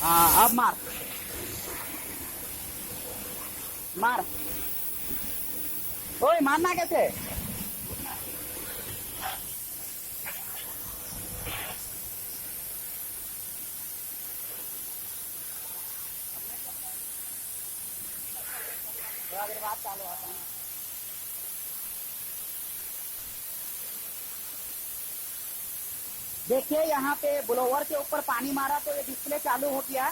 हाँ अब मार मार। ओए मारना कैसे? थोड़ा देर बाद चालू होता है। देखिए यहाँ पे ब्लोवर के ऊपर पानी मारा तो ये डिस्प्ले चालू हो गया।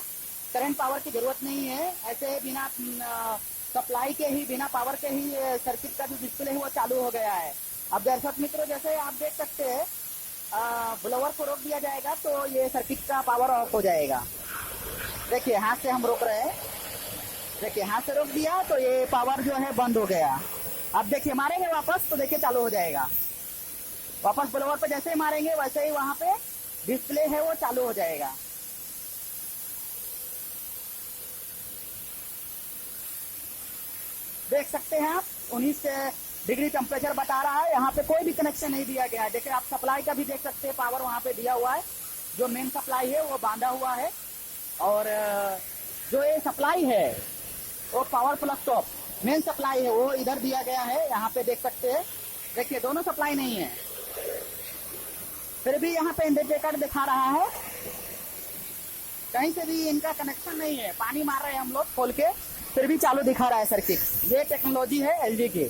करंट पावर की जरूरत नहीं है, ऐसे बिना सप्लाई के ही, बिना पावर के ही सर्किट का जो डिस्प्ले है वो चालू हो गया है। अब दर्शक मित्रों, जैसे आप देख सकते हैं ब्लोवर को रोक दिया जाएगा तो ये सर्किट का पावर ऑफ हो जाएगा। देखिए हाथ से हम रोक रहे हैं, देखिए हाथ से रोक दिया तो ये पावर जो है बंद हो गया। अब देखिए मारेंगे वापस तो देखिए चालू हो जाएगा। वापस ब्लोवर पे जैसे ही मारेंगे वैसे ही वहां पे डिस्प्ले है वो चालू हो जाएगा। देख सकते हैं आप 19 डिग्री टेम्परेचर बता रहा है। यहाँ पे कोई भी कनेक्शन नहीं दिया गया है। देखिए आप सप्लाई का भी देख सकते हैं, पावर वहां पे दिया हुआ है। जो मेन सप्लाई है वो बांधा हुआ है और जो ये सप्लाई है वो power plus top main supply है वो इधर दिया गया है। यहाँ पे देख सकते हैं, देखिए दोनों सप्लाई नहीं है, फिर भी यहाँ पे इंडिकेटर दिखा रहा है। कहीं से भी इनका कनेक्शन नहीं है। पानी मार रहे हैं हम लोग खोल के, फिर भी चालू दिखा रहा है सर्किट। ये टेक्नोलॉजी है एलजी की।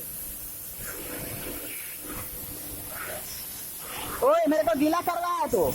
ओए मेरे को गीला कर रहा है तो